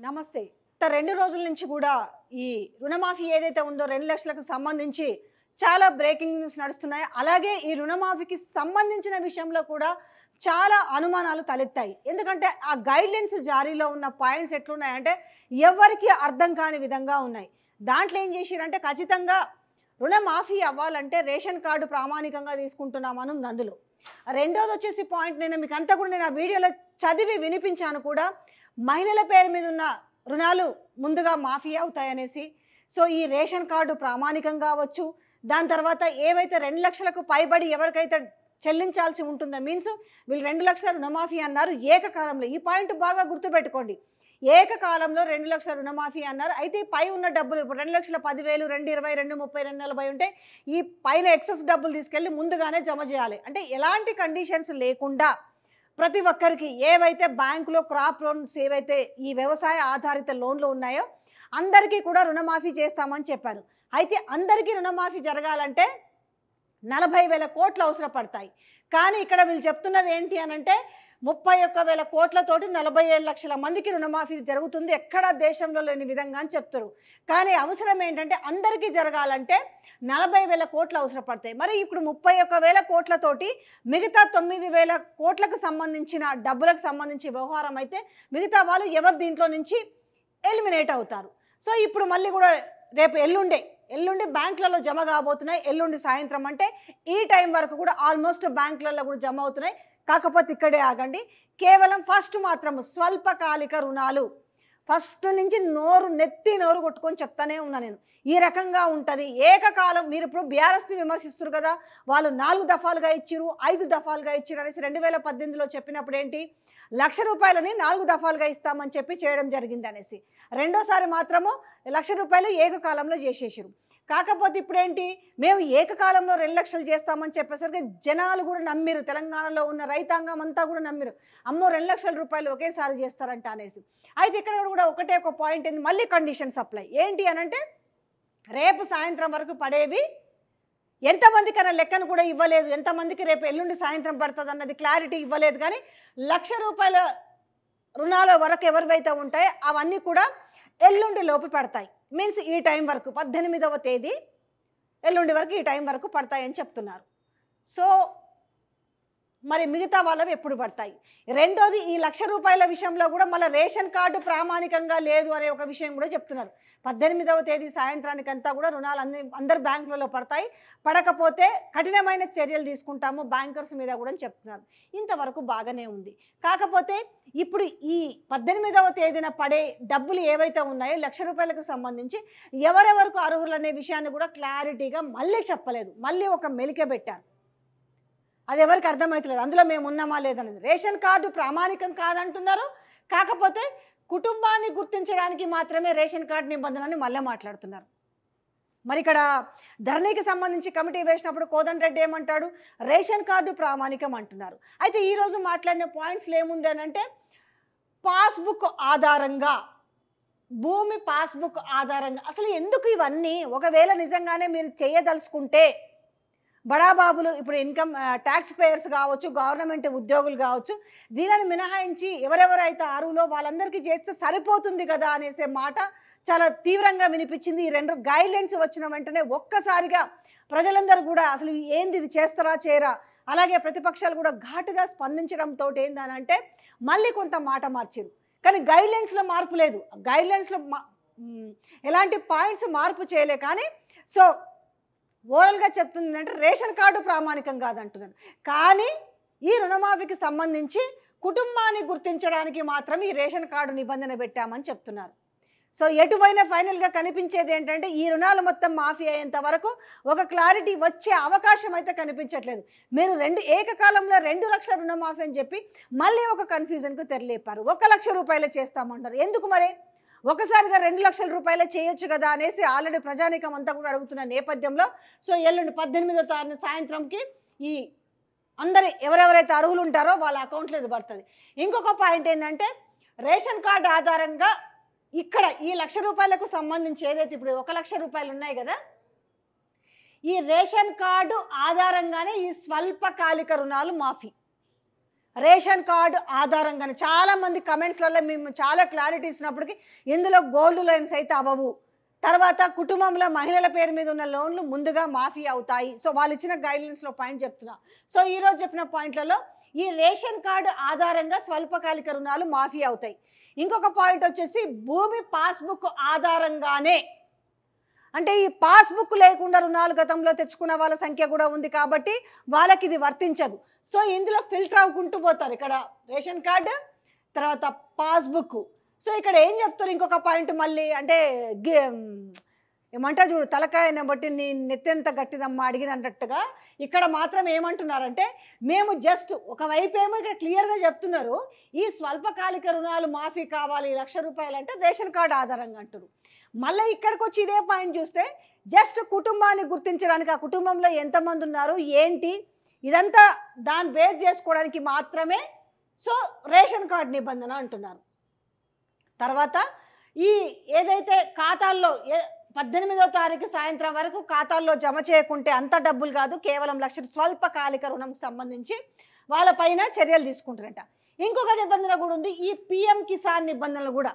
నమస్తే. గత 2 రోజుల నుంచి కూడా ఈ రుణమాఫీ ఏదైతే ఉందో 2 లక్షలకు సంబంధించి చాలా బ్రేకింగ్ న్యూస్ నడుస్తున్నాయి. అలాగే ఈ రుణమాఫీకి సంబంధించిన విషయంలో కూడా చాలా అనుమానాలు తలెత్తాయి. ఎందుకంటే ఆ గైడ్‌లైన్స్ జారీలో ఉన్న పాయింట్స్ ఎట్లున్నాయంటే ఎవ్వరికీ అర్థం కాని విధంగా ఉన్నాయి. దాంట్లో ఏం చేసిరంటే ఖచ్చితంగా రుణమాఫీ అవ్వాలంటే రేషన్ కార్డు ప్రామాణికంగా తీసుకుంటున్నామని ఉంది అందులో. రెండోది వచ్చేసి పాయింట్ మీకంతా కూడా నేను ఆ వీడియోలో చదివి వినిపించాను కూడా. మహిళల పేరు మీద ఉన్న రుణాలు ముందుగా మాఫీ అవుతాయనేసి. సో ఈ రేషన్ కార్డు ప్రామాణికం కావచ్చు, దాని తర్వాత ఏవైతే 2 లక్షలకు పైబడి ఎవరికైతే చెల్లించాల్సి ఉంటుందో మీన్స్ వీళ్ళు 2 లక్షల రుణమాఫీ అన్నారు ఏకకాలంలో. ఈ పాయింట్ బాగా గుర్తుపెట్టుకోండి. ఏకకాలంలో 2 లక్షల రుణమాఫీ అన్నారు. అయితే పై ఉన్న డబ్బులు ఇప్పుడు 2,10,000, 2,20, 2,30, 2,40 ఉంటే ఈ పైన ఎక్సెస్ డబ్బులు తీసుకెళ్ళి ముందుగానే జమ చేయాలి. అంటే ఎలాంటి కండిషన్స్ లేకుండా ప్రతి ఒక్కరికి ఏవైతే బ్యాంకులో క్రాప్ లోన్స్ ఏవైతే ఈ వ్యవసాయ ఆధారిత లోన్లు ఉన్నాయో అందరికీ కూడా రుణమాఫీ చేస్తామని చెప్పారు. అయితే అందరికీ రుణమాఫీ జరగాలంటే 40,000 కోట్లు అవసరపడతాయి. కానీ ఇక్కడ వీళ్ళు చెప్తున్నది ఏంటి అనంటే 31,000 కోట్లతోటి 47 లక్షల మందికి రుణమాఫీ జరుగుతుంది ఎక్కడ దేశంలో లేని విధంగా అని చెప్తారు. కానీ అవసరం ఏంటంటే అందరికీ జరగాలంటే 40,000 కోట్లు అవసరపడతాయి. మరి ఇప్పుడు 31,000 కోట్లతోటి మిగతా 9,000 కోట్లకు సంబంధించిన డబ్బులకు సంబంధించి వ్యవహారం అయితే మిగతా వాళ్ళు ఎవరు దీంట్లో నుంచి ఎలిమినేట్ అవుతారు. సో ఇప్పుడు మళ్ళీ కూడా రేపు ఎల్లుండి బ్యాంకులలో జమ కాబోతున్నాయి. ఎల్లుండి సాయంత్రం అంటే ఈ టైం వరకు కూడా ఆల్మోస్ట్ బ్యాంకులలో కూడా జమ అవుతున్నాయి. కాకపోతే ఇక్కడే ఆగండి. కేవలం ఫస్ట్ మాత్రం స్వల్పకాలిక రుణాలు ఫస్ట్ నుంచి నెత్తి నోరు కొట్టుకొని చెప్తానే ఉన్నా నేను. ఈ రకంగా ఉంటుంది ఏకకాలం. మీరు ఇప్పుడు బీఆర్ఎస్ని విమర్శిస్తారు కదా, వాళ్ళు 4 దఫాలుగా ఇచ్చిరు, 5 దఫాలుగా ఇచ్చిరు అనేసి 2018లో చెప్పినప్పుడు ఏంటి, ₹1,00,000 4 దఫాలుగా ఇస్తామని చెప్పి చేయడం జరిగింది అనేసి. రెండోసారి మాత్రము ₹1,00,000 ఏకకాలంలో చేసేసారు. కాకపోతే ఇప్పుడేంటి, మేము ఏకకాలంలో 2 లక్షలు చేస్తామని చెప్పేసరికి జనాలు కూడా నమ్మిరు. తెలంగాణలో ఉన్న రైతాంగం అంతా కూడా నమ్మిరు. అమ్మో 2 లక్షల రూపాయలు ఒకేసారి చేస్తారంట అనేసి. అయితే ఇక్కడ కూడా ఒక పాయింట్ ఏంది, మళ్ళీ కండిషన్ సప్లై ఏంటి అనంటే రేపు సాయంత్రం వరకు పడేవి ఎంతమందికైనా లెక్కను కూడా ఇవ్వలేదు. ఎంతమందికి రేపు ఎల్లుండి సాయంత్రం పడుతుంది అన్నది క్లారిటీ ఇవ్వలేదు. కానీ ₹1,00,000 రుణాల వరకు ఎవరివైతే ఉంటాయో అవన్నీ కూడా ఎల్లుండి లోపు పడతాయి. మీన్స్ ఈ టైం వరకు 18వ తేదీ ఎల్లుండి వరకు ఈ టైం వరకు పడతాయని చెప్తున్నారు. సో మరి మిగతా వాళ్ళవి ఎప్పుడు పడతాయి? రెండోది ఈ ₹1,00,000 విషయంలో కూడా మళ్ళీ రేషన్ కార్డు ప్రామాణికంగా లేదు అనే ఒక విషయం కూడా చెప్తున్నారు. 18వ తేదీ సాయంత్రానికంతా కూడా రుణాలు అందరు బ్యాంకులలో పడతాయి. పడకపోతే కఠినమైన చర్యలు తీసుకుంటాము బ్యాంకర్స్ మీద కూడా అని చెప్తున్నారు. ఇంతవరకు బాగానే ఉంది. కాకపోతే ఇప్పుడు ఈ 18వ తేదీన పడే డబ్బులు ఏవైతే ఉన్నాయో ₹1,00,000 సంబంధించి ఎవరెవరకు అర్హులు అనే విషయాన్ని కూడా క్లారిటీగా మళ్ళీ చెప్పలేదు. మళ్ళీ ఒక మెలిక పెట్టారు. అది ఎవరికి అర్థమవుతలేదు. అందులో మేము ఉన్నామా లేదనేది. రేషన్ కార్డు ప్రామాణికం కాదంటున్నారు. కాకపోతే కుటుంబాన్ని గుర్తించడానికి మాత్రమే రేషన్ కార్డు నిబంధనని మళ్ళీ మాట్లాడుతున్నారు. మరి ఇక్కడ ధరణికి సంబంధించి కమిటీ వేసినప్పుడు కోదండరెడ్డి ఏమంటాడు, రేషన్ కార్డు ప్రామాణికం అంటున్నారు. అయితే ఈరోజు మాట్లాడిన పాయింట్స్లో ఏముంది అని అంటే పాస్బుక్ ఆధారంగా, భూమి పాస్బుక్ ఆధారంగా అసలు ఎందుకు ఇవన్నీ? ఒకవేళ నిజంగానే మీరు చేయదలుచుకుంటే బడాబాబులు ఇప్పుడు ఇన్కమ్ ట్యాక్స్ పేయర్స్ కావచ్చు, గవర్నమెంట్ ఉద్యోగులు కావచ్చు, దీనిని మినహాయించి ఎవరెవరైతే అర్హులో వాళ్ళందరికీ చేస్తే సరిపోతుంది కదా అనేసే మాట చాలా తీవ్రంగా వినిపించింది. ఈ 2 గైడ్లైన్స్ వచ్చిన వెంటనే ఒక్కసారిగా ప్రజలందరూ కూడా అసలు ఏంది ఇది చేస్తారా చేయరా, అలాగే ప్రతిపక్షాలు కూడా ఘాటుగా స్పందించడంతో ఏందనంటే మళ్ళీ కొంత మాట మార్చారు. కానీ గైడ్లైన్స్లో మార్పు లేదు. గైడ్లైన్స్లో ఎలాంటి పాయింట్స్ మార్పు చేయలే. కానీ సో ఓవరాల్గా చెప్తుంది అంటే రేషన్ కార్డు ప్రామాణికం కాదంటున్నాను. కానీ ఈ రుణమాఫీకి సంబంధించి కుటుంబాన్ని గుర్తించడానికి మాత్రం ఈ రేషన్ కార్డు నిబంధన పెట్టామని చెప్తున్నారు. సో ఎటువైనా ఫైనల్గా కనిపించేది ఏంటంటే ఈ రుణాలు మొత్తం మాఫీ అయ్యేంత వరకు ఒక క్లారిటీ వచ్చే అవకాశం అయితే కనిపించట్లేదు. మీరు ఏకకాలంలో 2 లక్షల రుణమాఫీ అని చెప్పి మళ్ళీ ఒక కన్ఫ్యూజన్కు తెరలేపారు. ₹1,00,000 చేస్తామంటారు. ఎందుకు మరి? ఒకసారిగా ₹2,00,000 చేయొచ్చు కదా అనేసి ఆల్రెడీ ప్రజానీకం అంతా కూడా అడుగుతున్న నేపథ్యంలో సో ఎల్లుండి 18వ తారీఖు సాయంత్రంకి ఈ అందరి ఎవరెవరైతే అర్హులు ఉంటారో వాళ్ళ అకౌంట్లో ఇది పడుతుంది. ఇంకొక పాయింట్ ఏంటంటే రేషన్ కార్డు ఆధారంగా ఇక్కడ ఈ ₹1,00,000 సంబంధించి ఏదైతే ఇప్పుడు ₹1,00,000 ఉన్నాయి కదా, ఈ రేషన్ కార్డు ఆధారంగానే ఈ స్వల్పకాలిక రుణాలు మాఫీ. రేషన్ కార్డు ఆధారంగానే చాలామంది కమెంట్స్లలో మేము చాలా క్లారిటీ ఇచ్చినప్పటికీ ఇందులో గోల్డ్ లోన్స్ అయితే అవ్వవు, తర్వాత కుటుంబంలో మహిళల పేరు మీద ఉన్న లోన్లు ముందుగా మాఫీ అవుతాయి. సో వాళ్ళు ఇచ్చిన గైడ్లైన్స్లో పాయింట్ చెప్తున్నా. సో ఈరోజు చెప్పిన పాయింట్లలో ఈ రేషన్ కార్డు ఆధారంగా స్వల్పకాలిక రుణాలు మాఫీ అవుతాయి. ఇంకొక పాయింట్ వచ్చేసి భూమి పాస్బుక్ ఆధారంగానే, అంటే ఈ పాస్బుక్ లేకుండా రుణాలు గతంలో తెచ్చుకున్న వాళ్ళ సంఖ్య కూడా ఉంది కాబట్టి వాళ్ళకి ఇది వర్తించదు. సో ఇందులో ఫిల్టర్ అవ్వుకుంటూ పోతారు. ఇక్కడ రేషన్ కార్డు, తర్వాత పాస్బుక్. సో ఇక్కడ ఏం చెప్తారు ఇంకొక పాయింట్ మళ్ళీ, అంటే ఏమంటారు చూడు, తలకాయని బట్టి నీ నెత్తెంత గట్టిదమ్మా అడిగినట్టుగా ఇక్కడ మాత్రం ఏమంటున్నారంటే, మేము జస్ట్ ఒకవైపు ఏమో ఇక్కడ క్లియర్గా చెప్తున్నారు, ఈ స్వల్పకాలిక రుణాలు మాఫీ కావాలి 1,00,000 రూపాయలు అంటే రేషన్ కార్డు ఆధారంగా అంటారు. మళ్ళీ ఇక్కడికి వచ్చి ఇదే పాయింట్ చూస్తే జస్ట్ కుటుంబాన్ని గుర్తించడానికి, ఆ కుటుంబంలో ఎంతమంది ఉన్నారు ఏంటి ఇదంతా దాన్ని బేస్ చేసుకోవడానికి మాత్రమే సో రేషన్ కార్డు నిబంధన అంటున్నారు. తర్వాత ఈ ఏదైతే ఖాతాల్లో 18వ తారీఖు సాయంత్రం వరకు ఖాతాల్లో జమ చేయకుంటే అంత డబ్బులు కాదు, కేవలం 1,00,000 స్వల్పకాలిక రుణం సంబంధించి వాళ్ళపైన చర్యలు తీసుకుంటారంట. ఇంకొక నిబంధన కూడా ఉంది, ఈ పిఎం కిసాన్ నిబంధనలు కూడా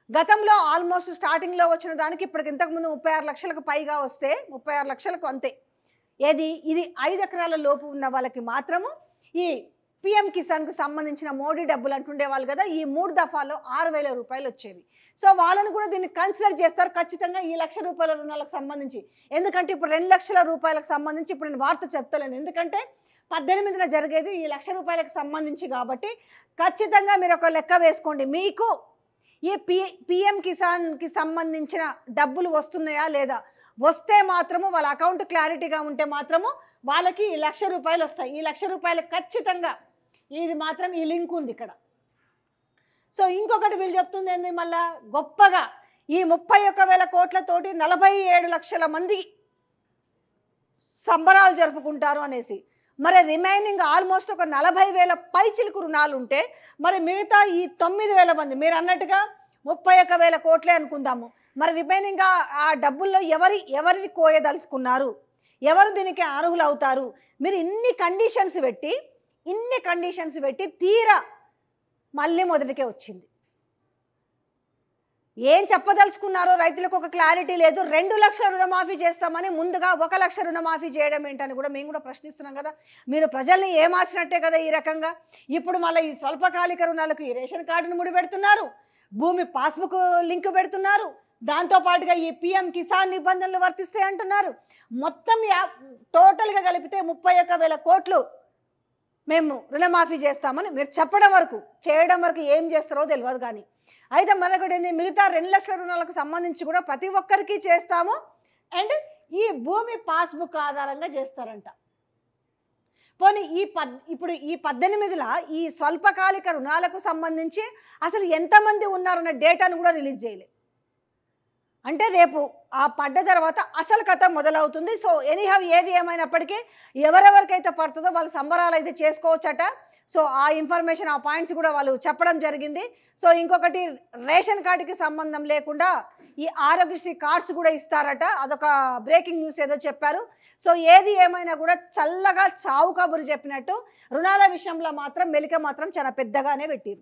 గతంలో ఆల్మోస్ట్ స్టార్టింగ్లో వచ్చిన దానికి ఇప్పటికి ఇంతకుముందు 36 లక్షలకు పైగా వస్తే 36 లక్షలకు అంతే, ఏది ఇది 5 ఎకరాల లోపు ఉన్న వాళ్ళకి మాత్రము ఈ పిఎం కిసాన్కి సంబంధించిన మోడీ డబ్బులు అంటుండే వాళ్ళు కదా, ఈ 3 దఫాల్లో 6,000 రూపాయలు వచ్చేవి. సో వాళ్ళని కూడా దీన్ని కన్సిడర్ చేస్తారు ఖచ్చితంగా ఈ 1,00,000 రూపాయల రుణాలకు సంబంధించి. ఎందుకంటే ఇప్పుడు 2,00,000 రూపాయలకు సంబంధించి ఇప్పుడు నేను వార్త చెప్తలేను, ఎందుకంటే 18న జరిగేది ఈ 1,00,000 రూపాయలకు సంబంధించి కాబట్టి ఖచ్చితంగా మీరు ఒక లెక్క వేసుకోండి, మీకు ఈ పిఎం కిసాన్కి సంబంధించిన డబ్బులు వస్తున్నాయా లేదా, వస్తే మాత్రము వాళ్ళ అకౌంట్ క్లారిటీగా ఉంటే మాత్రము వాళ్ళకి 1,00,000 రూపాయలు వస్తాయి. ఈ 1,00,000 రూపాయలు ఖచ్చితంగా ఇది మాత్రం ఈ లింక్ ఉంది ఇక్కడ. సో ఇంకొకటి వీళ్ళు చెప్తుంది ఏంది మళ్ళా గొప్పగా, ఈ 31,000 కోట్లతోటి 47 లక్షల మంది సంబరాలు జరుపుకుంటారు అనేసి. మరి రిమైనింగ్ ఆల్మోస్ట్ ఒక 40,000 పైచిలకు రుణాలు ఉంటే మరి మిగతా ఈ 9,000 మంది మీరు అన్నట్టుగా 31,000 కోట్లే అనుకుందాము, మరి రిమైనింగ్ ఆ డబ్బుల్లో ఎవరిని కోయదలుచుకున్నారు, ఎవరు దీనికి అర్హులు అవుతారు, మీరు ఇన్ని కండిషన్స్ పెట్టి తీరా మళ్ళీ మొదటికే వచ్చింది. ఏం చెప్పదలుచుకున్నారో రైతులకు ఒక క్లారిటీ లేదు. 2 లక్షల రుణమాఫీ చేస్తామని ముందుగా 1,00,000 రుణమాఫీ చేయడం ఏంటని కూడా మేము కూడా ప్రశ్నిస్తున్నాం కదా. మీరు ప్రజల్ని ఏమార్చినట్టే కదా ఈ రకంగా. ఇప్పుడు మళ్ళీ ఈ స్వల్పకాలిక రుణాలకు ఈ రేషన్ కార్డును ముడిపెడుతున్నారు, భూమి పాస్బుక్ లింక్ పెడుతున్నారు, దాంతోపాటుగా ఈ పిఎం కిసాన్ నిబంధనలు వర్తిస్తాయి అంటున్నారు. మొత్తం టోటల్గా కలిపితే 31,000 కోట్లు మేము రుణమాఫీ చేస్తామని మీరు చెప్పడం వరకు, చేయడం వరకు ఏం చేస్తారో తెలియదు. కానీ అయితే మరొకటి ఏంటి, మిగతా 2,00,000 రుణాలకు సంబంధించి కూడా ప్రతి ఒక్కరికి చేస్తాము అండ్ ఈ భూమి పాస్బుక్ ఆధారంగా చేస్తారంట. పోనీ ఇప్పుడు ఈ 18ల ఈ స్వల్పకాలిక రుణాలకు సంబంధించి అసలు ఎంతమంది ఉన్నారన్న డేటాను కూడా రిలీజ్ చేయలే. అంటే రేపు ఆ పడ్డ తర్వాత అసలు కథ మొదలవుతుంది. సో ఎనీహౌ ఏది ఏమైనప్పటికీ ఎవరెవరికైతే పడుతుందో వాళ్ళు సంబరాలు అయితే చేసుకోవచ్చట. సో ఆ ఇన్ఫర్మేషన్, ఆ పాయింట్స్ కూడా వాళ్ళు చెప్పడం జరిగింది. సో ఇంకొకటి రేషన్ కార్డుకి సంబంధం లేకుండా ఈ ఆరోగ్యశ్రీ కార్డ్స్ కూడా ఇస్తారట, అదొక బ్రేకింగ్ న్యూస్ ఏదో చెప్పారు. సో ఏది ఏమైనా కూడా చల్లగా చావు కబురు చెప్పినట్టు రుణాల విషయంలో మాత్రం మెలిక మాత్రం చాలా పెద్దగానే పెట్టిరు.